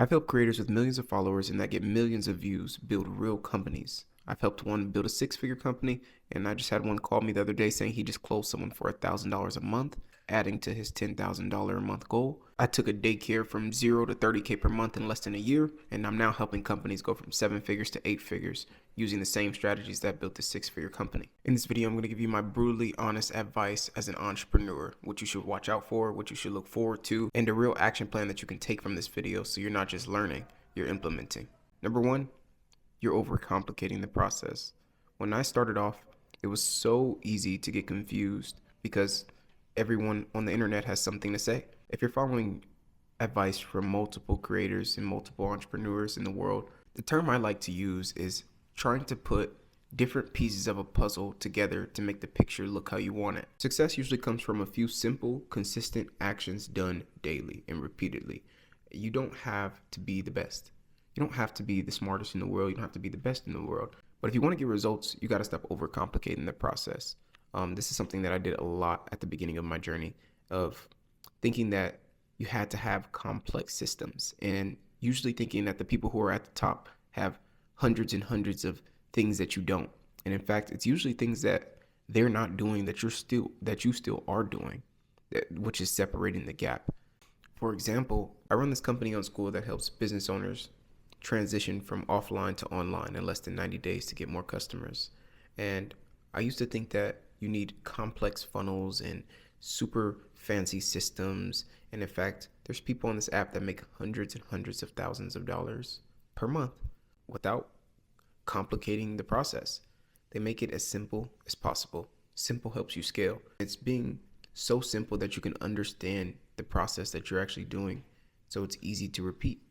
I've helped creators with millions of followers and that get millions of views build real companies. I've helped one build a six-figure company, and I just had one call me the other day saying he just closed someone for $1,000 a month, adding to his $10,000 a month goal. I took a daycare from 0 to 30K per month in less than a year, and I'm now helping companies go from 7 figures to 8 figures using the same strategies that built this six-figure company. In this video, I'm going to give you my brutally honest advice as an entrepreneur, what you should watch out for, what you should look forward to, and a real action plan that you can take from this video so you're not just learning, you're implementing. Number one, you're overcomplicating the process. When I started off, it was so easy to get confused because everyone on the internet has something to say. If you're following advice from multiple creators and multiple entrepreneurs in the world, the term I like to use is trying to put different pieces of a puzzle together to make the picture look how you want it. Success usually comes from a few simple, consistent actions done daily and repeatedly. You don't have to be the best. You don't have to be the smartest in the world. You don't have to be the best in the world. But if you want to get results, you got to stop overcomplicating the process. This is something that I did a lot at the beginning of my journey of thinking that you had to have complex systems and usually thinking that the people who are at the top have hundreds and hundreds of things that you don't. And in fact, it's usually things that they're not doing that you still are doing, which is separating the gap. For example, I run this company on Skool that helps business owners transition from offline to online in less than 90 days to get more customers. And I used to think that you need complex funnels and super fancy systems. And in fact, there's people on this app that make hundreds and hundreds of thousands of dollars per month without complicating the process. They make it as simple as possible. Simple helps you scale. It's being so simple that you can understand the process that you're actually doing, so it's easy to repeat.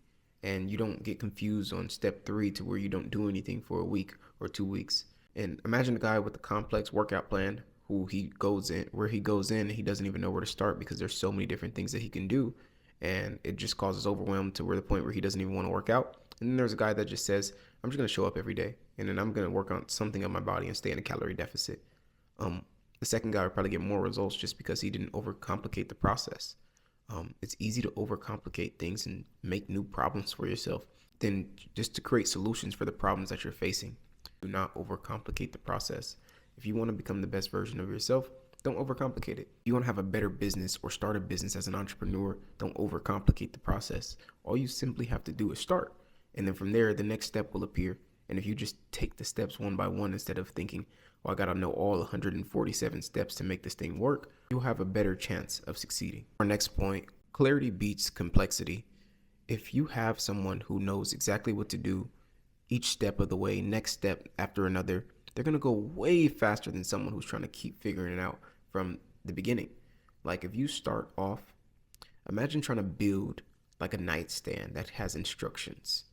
And you don't get confused on step 3 to where you don't do anything for a week or 2 weeks. And imagine a guy with a complex workout plan where he goes in and he doesn't even know where to start because there's so many different things that he can do. And it just causes overwhelm to where the point where he doesn't even want to work out. And then there's a guy that just says, I'm just going to show up every day and then I'm going to work on something on my body and stay in a calorie deficit. The second guy would probably get more results just because he didn't overcomplicate the process. It's easy to overcomplicate things and make new problems for yourself than just to create solutions for the problems that you're facing. Do not overcomplicate the process. If you want to become the best version of yourself, don't overcomplicate it. If you want to have a better business or start a business as an entrepreneur, don't overcomplicate the process. All you simply have to do is start. And then from there, the next step will appear. And if you just take the steps one by one instead of thinking, well, I got to know all 147 steps to make this thing work, you'll have a better chance of succeeding. Our next point, clarity beats complexity. If you have someone who knows exactly what to do each step of the way, next step after another, they're going to go way faster than someone who's trying to keep figuring it out from the beginning. Like if you start off, imagine trying to build like a nightstand that has instructions.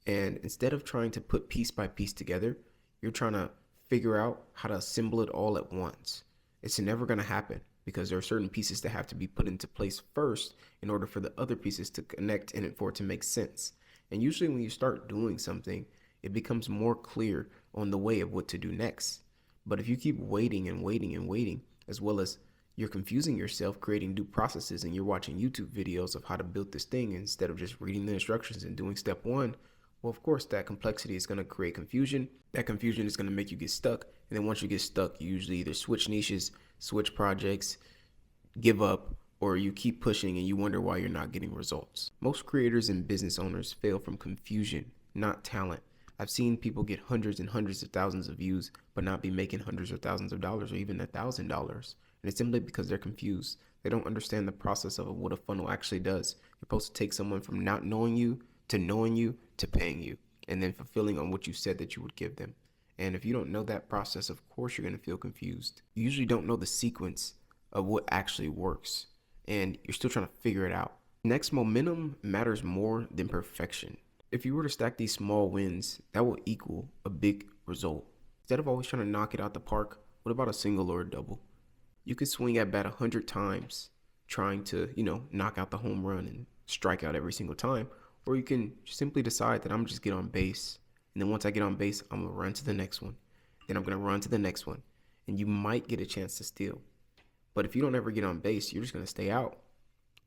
And instead of trying to put piece by piece together, you're trying to figure out how to assemble it all at once. It's never going to happen because there are certain pieces that have to be put into place first in order for the other pieces to connect and for it to make sense. And usually when you start doing something, it becomes more clear on the way of what to do next. But if you keep waiting and waiting and waiting, as well as you're confusing yourself, creating new processes, and you're watching YouTube videos of how to build this thing instead of just reading the instructions and doing step 1, well, of course, that complexity is going to create confusion. That confusion is going to make you get stuck. And then once you get stuck, you usually either switch niches, switch projects, give up, or you keep pushing and you wonder why you're not getting results. Most creators and business owners fail from confusion, not talent. I've seen people get hundreds and hundreds of thousands of views, but not be making hundreds of thousands of dollars or even $1,000. And it's simply because they're confused. They don't understand the process of what a funnel actually does. You're supposed to take someone from not knowing you to paying you, and then fulfilling on what you said that you would give them. And if you don't know that process, of course, you're going to feel confused. You usually don't know the sequence of what actually works, and you're still trying to figure it out. Next, momentum matters more than perfection. If you were to stack these small wins, that will equal a big result. Instead of always trying to knock it out the park, what about a single or a double? You could swing at bat 100 times trying to, knock out the home run and strike out every single time. Or you can simply decide that I'm just get on base. And then once I get on base, I'm going to run to the next one. Then I'm going to run to the next one. And you might get a chance to steal. But if you don't ever get on base, you're just going to stay out.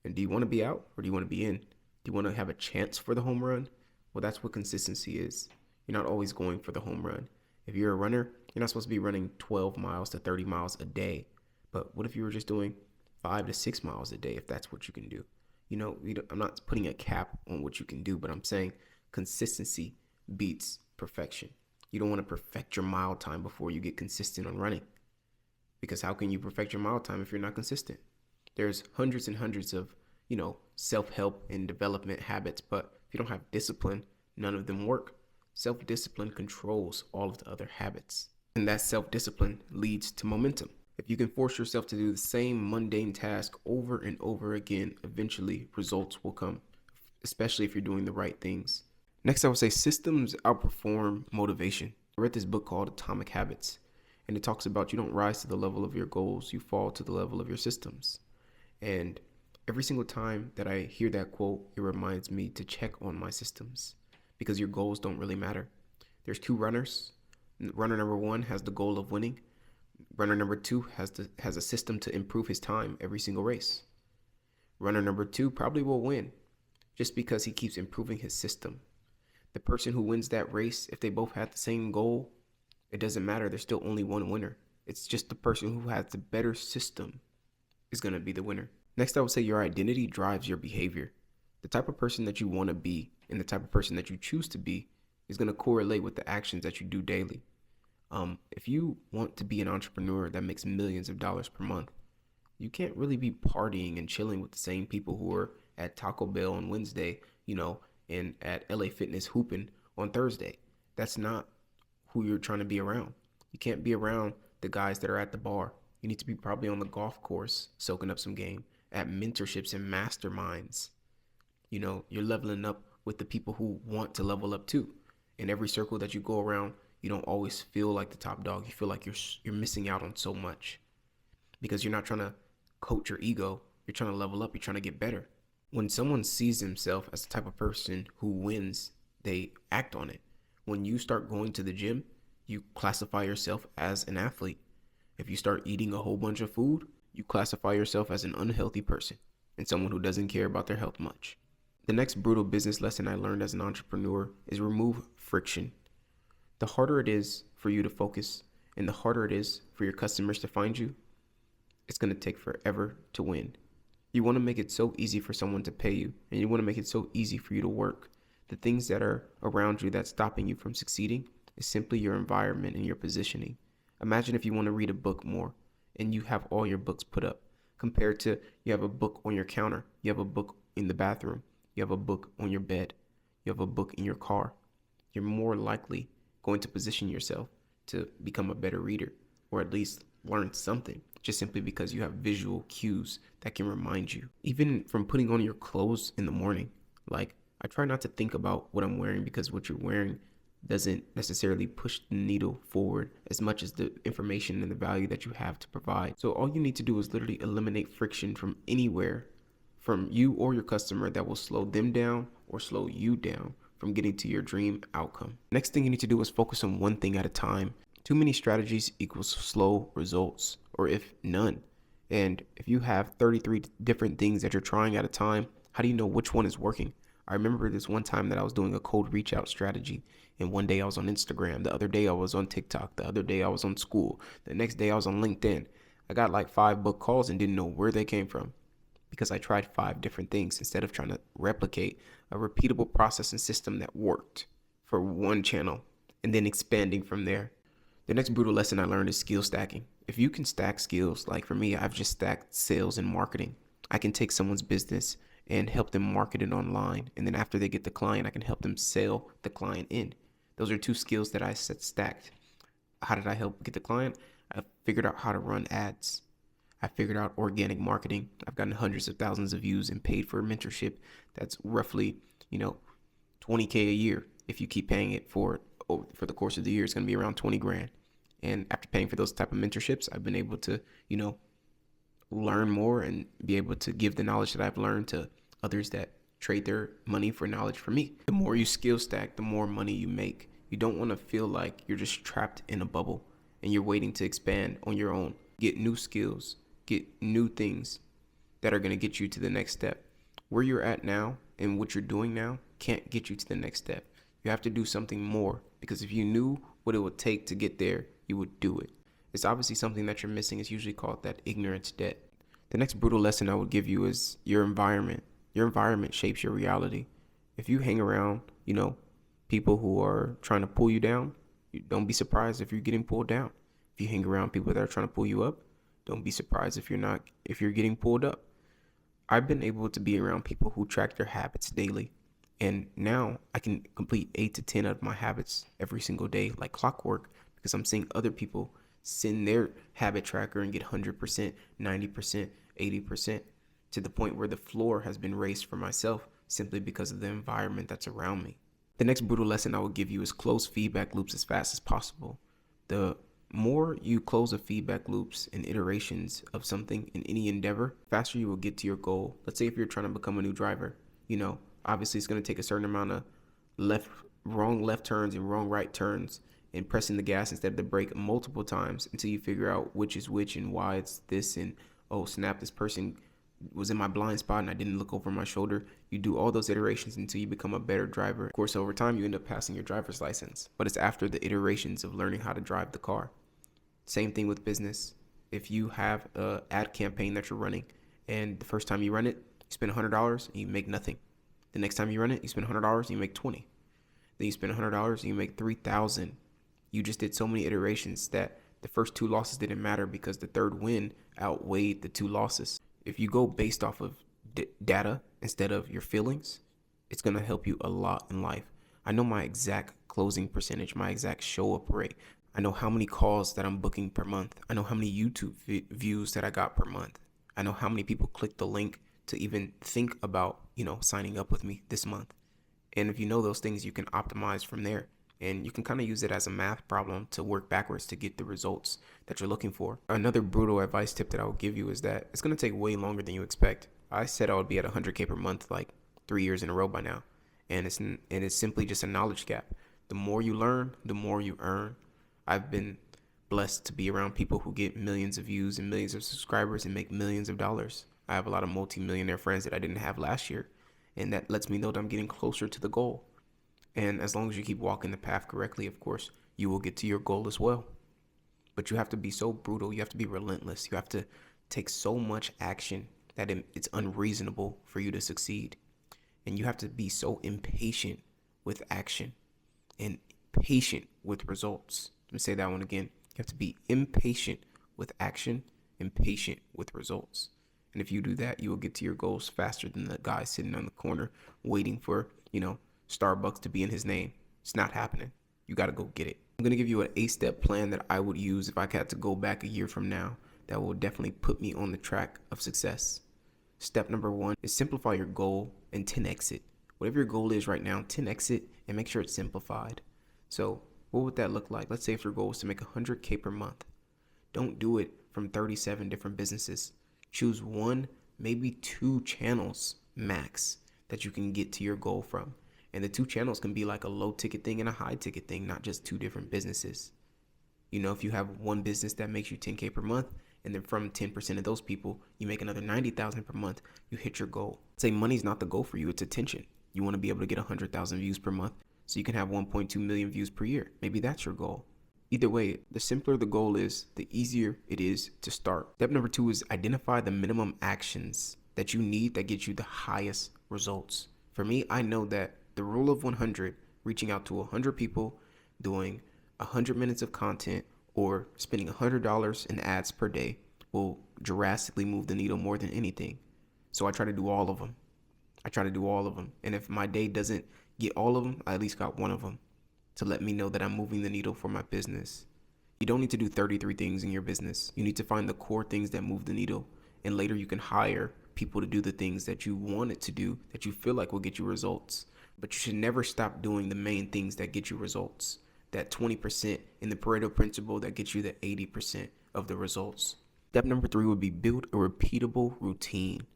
And do you want to be out or do you want to be in? Do you want to have a chance for the home run? Well, that's what consistency is. You're not always going for the home run. If you're a runner, you're not supposed to be running 12 miles to 30 miles a day. But what if you were just doing 5 to 6 miles a day, if that's what you can do? I'm not putting a cap on what you can do, but I'm saying consistency beats perfection. You don't want to perfect your mile time before you get consistent on running. Because how can you perfect your mile time if you're not consistent? There's hundreds and hundreds of, self-help and development habits, but if you don't have discipline, none of them work. Self-discipline controls all of the other habits. And that self-discipline leads to momentum. If you can force yourself to do the same mundane task over and over again, eventually results will come, especially if you're doing the right things. Next, I would say systems outperform motivation. I read this book called Atomic Habits, and it talks about you don't rise to the level of your goals, you fall to the level of your systems. And every single time that I hear that quote, it reminds me to check on my systems, because your goals don't really matter. There's two runners. Runner number one has the goal of winning. Runner number two has a system to improve his time every single race. Runner number two probably will win just because he keeps improving his system. The person who wins that race, if they both had the same goal, it doesn't matter. There's still only one winner. It's just the person who has the better system is going to be the winner. Next, I would say your identity drives your behavior. The type of person that you want to be and the type of person that you choose to be is going to correlate with the actions that you do daily. If you want to be an entrepreneur that makes millions of dollars per month, you can't really be partying and chilling with the same people who are at Taco Bell on Wednesday, and at LA Fitness hooping on Thursday. That's not who you're trying to be around. You can't be around the guys that are at the bar. You need to be probably on the golf course soaking up some game, at mentorships and masterminds. You're leveling up with the people who want to level up too. In every circle that you go around, you don't always feel like the top dog. You feel like you're missing out on so much because you're not trying to coach your ego. You're trying to level up. You're trying to get better. When someone sees himself as the type of person who wins, they act on it. When you start going to the gym, you classify yourself as an athlete. If you start eating a whole bunch of food, you classify yourself as an unhealthy person and someone who doesn't care about their health much. The next brutal business lesson I learned as an entrepreneur is remove friction. The harder it is for you to focus and the harder it is for your customers to find you, it's going to take forever to win. You want to make it so easy for someone to pay you, and you want to make it so easy for you to work. The things that are around you that's stopping you from succeeding is simply your environment and your positioning. Imagine if you want to read a book more and you have all your books put up compared to you have a book on your counter, you have a book in the bathroom, you have a book on your bed, you have a book in your car. You're more likely going to position yourself to become a better reader, or at least learn something, just simply because you have visual cues that can remind you. Even from putting on your clothes in the morning, like I try not to think about what I'm wearing because what you're wearing doesn't necessarily push the needle forward as much as the information and the value that you have to provide. So all you need to do is literally eliminate friction from anywhere, from you or your customer, that will slow them down or slow you down from getting to your dream outcome. Next thing you need to do is focus on one thing at a time. Too many strategies equals slow results, or if none. And if you have 33 different things that you're trying at a time, how do you know which one is working? I remember this one time that I was doing a cold reach out strategy, and one day I was on Instagram, the other day I was on TikTok, the other day I was on school, the next day I was on LinkedIn. I got like 5 book calls and didn't know where they came from because I tried 5 different things instead of trying to replicate a repeatable process and system that worked for one channel and then expanding from there. The next brutal lesson I learned is skill stacking. If you can stack skills, like for me, I've just stacked sales and marketing. I can take someone's business and help them market it online. And then after they get the client, I can help them sell the client in. Those are 2 skills that I set stacked. How did I help get the client? I figured out how to run ads. I figured out organic marketing. I've gotten hundreds of thousands of views and paid for a mentorship. That's roughly, $20K a year. If you keep paying it for the course of the year, it's going to be around 20 grand. And after paying for those type of mentorships, I've been able to, learn more and be able to give the knowledge that I've learned to others that trade their money for knowledge for me. The more you skill stack, the more money you make. You don't want to feel like you're just trapped in a bubble and you're waiting to expand on your own. Get new skills, get new things that are going to get you to the next step. Where you're at now and what you're doing now can't get you to the next step. You have to do something more, because if you knew what it would take to get there, you would do it. It's obviously something that you're missing. It's usually called that ignorance debt. The next brutal lesson I would give you is your environment. Your environment shapes your reality. If you hang around, people who are trying to pull you down, don't be surprised if you're getting pulled down. If you hang around people that are trying to pull you up, don't be surprised if you're getting pulled up. I've been able to be around people who track their habits daily. And now I can complete 8 to 10 of my habits every single day like clockwork, because I'm seeing other people send their habit tracker and get 100%, 90%, 80%, to the point where the floor has been raised for myself simply because of the environment that's around me. The next brutal lesson I will give you is close feedback loops as fast as possible. The more you close the feedback loops and iterations of something in any endeavor, faster you will get to your goal. Let's say if you're trying to become a new driver, obviously it's going to take a certain amount of wrong left turns and wrong right turns and pressing the gas instead of the brake multiple times until you figure out which is which and why it's this, and oh snap, this person was in my blind spot and I didn't look over my shoulder. You do all those iterations until you become a better driver. Of course, over time you end up passing your driver's license, but it's after the iterations of learning how to drive the car. Same thing with business. If you have an ad campaign that you're running and the first time you run it, you spend $100 and you make nothing. The next time you run it, you spend $100 and you make 20. Then you spend $100 and you make 3,000. You just did so many iterations that the first 2 losses didn't matter because the third win outweighed the 2 losses. If you go based off of data instead of your feelings, it's going to help you a lot in life. I know my exact closing percentage, my exact show up rate. I know how many calls that I'm booking per month. I know how many YouTube views that I got per month. I know how many people click the link to even think about, signing up with me this month. And if you know those things, you can optimize from there. And you can kind of use it as a math problem to work backwards to get the results that you're looking for. Another brutal advice tip that I will give you is that it's going to take way longer than you expect. I said I would be at 100K per month like 3 years in a row by now. And it's simply just a knowledge gap. The more you learn, the more you earn. I've been blessed to be around people who get millions of views and millions of subscribers and make millions of dollars. I have a lot of multi-millionaire friends that I didn't have last year. And that lets me know that I'm getting closer to the goal. And as long as you keep walking the path correctly, of course, you will get to your goal as well. But you have to be so brutal. You have to be relentless. You have to take so much action that it's unreasonable for you to succeed. And you have to be so impatient with action and patient with results. Let me say that one again. You have to be impatient with action and patient with results. And if you do that, you will get to your goals faster than the guy sitting on the corner waiting for, Starbucks to be in his name. It's not happening. You got to go get it. I'm going to give you an 8-step plan that I would use if I had to go back a year from now that will definitely put me on the track of success. Step number 1 is simplify your goal and 10x it. Whatever your goal is right now, 10x it and make sure it's simplified. So what would that look like? Let's say if your goal is to make 100K per month. Don't do it from 37 different businesses. Choose 1, maybe 2 channels max that you can get to your goal from. And the 2 channels can be like a low ticket thing and a high ticket thing, not just 2 different businesses. If you have one business that makes you 10K per month, and then from 10% of those people, you make another 90,000 per month, you hit your goal. Say money's not the goal for you, it's attention. You want to be able to get 100,000 views per month so you can have 1.2 million views per year. Maybe that's your goal. Either way, the simpler the goal is, the easier it is to start. Step number 2 is identify the minimum actions that you need that get you the highest results. For me, I know that the rule of 100, reaching out to 100 people, doing 100 minutes of content, or spending $100 in ads per day will drastically move the needle more than anything. So I try to do all of them. And if my day doesn't get all of them, I at least got one of them to let me know that I'm moving the needle for my business. You don't need to do 33 things in your business. You need to find the core things that move the needle. And later you can hire people to do the things that you want it to do, that you feel like will get you results. But you should never stop doing the main things that get you results. That 20% in the Pareto principle that gets you the 80% of the results. Step number 3 would be build a repeatable routine.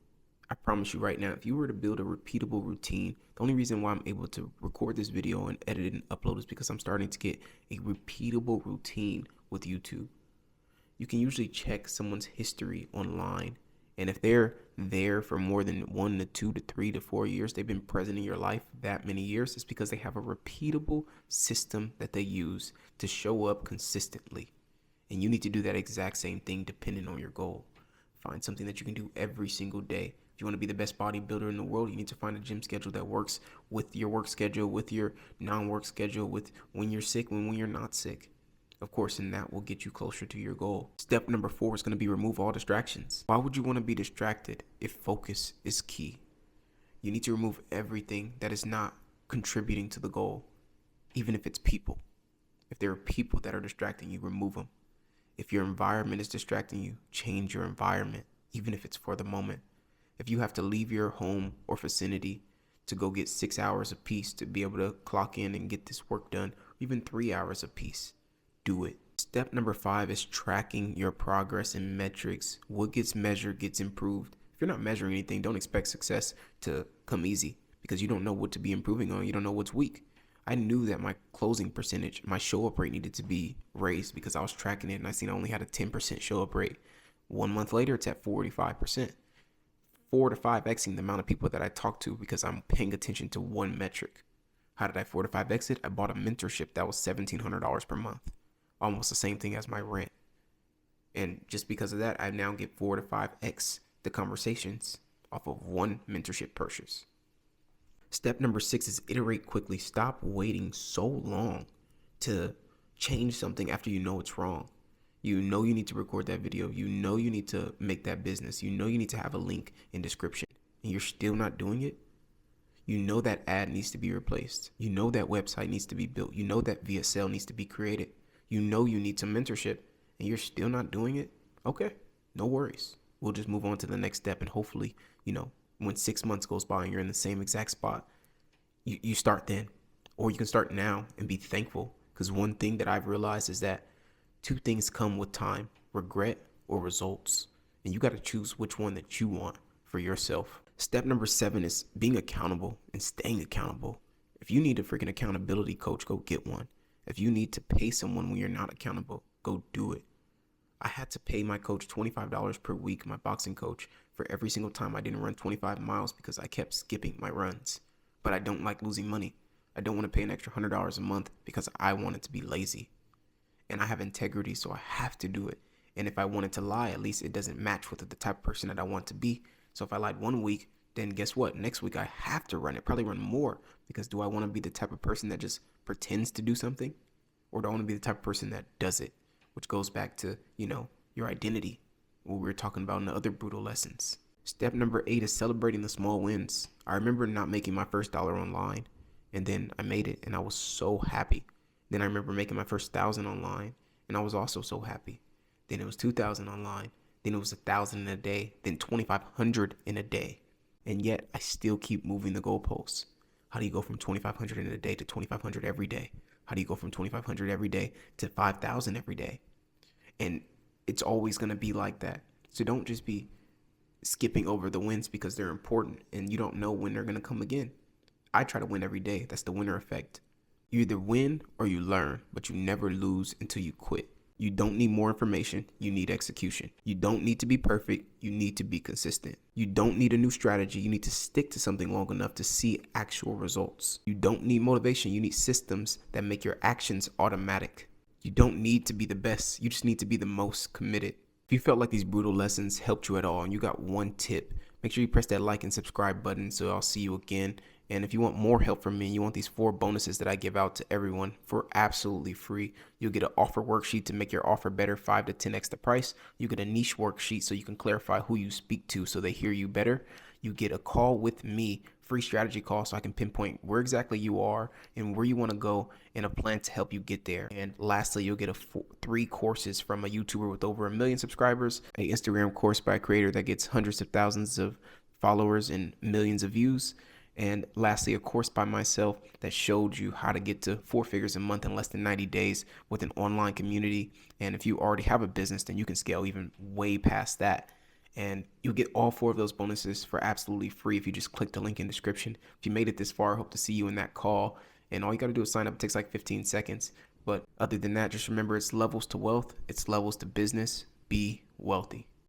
I promise you right now, if you were to build a repeatable routine, the only reason why I'm able to record this video and edit it and upload is because I'm starting to get a repeatable routine with YouTube. You can usually check someone's history online, and if they're there for more than 1 to 2 to 3 to 4 years, they've been present in your life that many years, it's because they have a repeatable system that they use to show up consistently. And you need to do that exact same thing depending on your goal. Find something that you can do every single day. If you want to be the best bodybuilder in the world, you need to find a gym schedule that works with your work schedule, with your non-work schedule, with when you're sick, when you're not sick. Of course, and that will get you closer to your goal. Step number 4 is going to be remove all distractions. Why would you want to be distracted if focus is key? You need to remove everything that is not contributing to the goal, even if it's people. If there are people that are distracting you, remove them. If your environment is distracting you, change your environment, even if it's for the moment. If you have to leave your home or vicinity to go get 6 hours of peace to be able to clock in and get this work done, or even 3 hours of peace, do it. Step number 5 is tracking your progress and metrics. What gets measured gets improved. If you're not measuring anything, don't expect success to come easy because you don't know what to be improving on. You don't know what's weak. I knew that my closing percentage, my show up rate needed to be raised because I was tracking it and I seen I only had a 10% show up rate. 1 month later, it's at 45%. 4 to 5xing the amount of people that I talk to because I'm paying attention to one metric. How did I 4 to 5x it? I bought a mentorship that was $1,700 per month. Almost the same thing as my rent. And just because of that, I now get 4 to 5x the conversations off of one mentorship purchase. Step number 6 is iterate quickly. Stop waiting so long to change something after you know it's wrong. You know you need to record that video. You know you need to make that business. You know you need to have a link in description. And you're still not doing it? You know that ad needs to be replaced. You know that website needs to be built. You know that VSL needs to be created. You know you need some mentorship and you're still not doing it? Okay, no worries. We'll just move on to the next step and hopefully, when 6 months goes by and you're in the same exact spot, you start then. Or you can start now and be thankful, because one thing that I've realized is that 2 things come with time: regret or results. And you got to choose which one that you want for yourself. Step number 7 is being accountable and staying accountable. If you need a freaking accountability coach, go get one. If you need to pay someone when you're not accountable, go do it. I had to pay my coach $25 per week, my boxing coach, for every single time I didn't run 25 miles because I kept skipping my runs. But I don't like losing money. I don't want to pay an extra $100 a month because I want it to be lazy. And I have integrity, so I have to do it. And if I wanted to lie, at least it doesn't match with the type of person that I want to be. So if I lied 1 week, then guess what? Next week I have to run it, probably run more, because do I want to be the type of person that just pretends to do something? Or do I want to be the type of person that does it? Which goes back to, your identity, what we were talking about in the other brutal lessons. Step number 8 is celebrating the small wins. I remember not making my first dollar online, and then I made it, and I was so happy. Then I remember making my first 1,000 online, and I was also so happy. Then it was 2,000 online. Then it was 1,000 in a day. Then 2,500 in a day. And yet I still keep moving the goalposts. How do you go from 2,500 in a day to 2,500 every day? How do you go from 2,500 every day to 5,000 every day? And it's always going to be like that. So don't just be skipping over the wins because they're important and you don't know when they're going to come again. I try to win every day. That's the winner effect. You either win or you learn, but you never lose until you quit. You don't need more information. You need execution. You don't need to be perfect. You need to be consistent. You don't need a new strategy. You need to stick to something long enough to see actual results. You don't need motivation. You need systems that make your actions automatic. You don't need to be the best. You just need to be the most committed. If you felt like these brutal lessons helped you at all and you got one tip, make sure you press that like and subscribe button so I'll see you again. And if you want more help from me, you want these 4 bonuses that I give out to everyone for absolutely free. You'll get an offer worksheet to make your offer better, 5 to 10x the price. You get a niche worksheet so you can clarify who you speak to so they hear you better. You get a call with me, free strategy call, so I can pinpoint where exactly you are and where you want to go and a plan to help you get there. And lastly, you'll get 3 courses from a YouTuber with over 1 million subscribers, an Instagram course by a creator that gets hundreds of thousands of followers and millions of views. And lastly, a course by myself that showed you how to get to 4 figures a month in less than 90 days with an online community. And if you already have a business, then you can scale even way past that. And you'll get all 4 of those bonuses for absolutely free if you just click the link in the description. If you made it this far, I hope to see you in that call. And all you got to do is sign up. It takes like 15 seconds. But other than that, just remember, it's levels to wealth. It's levels to business. Be wealthy.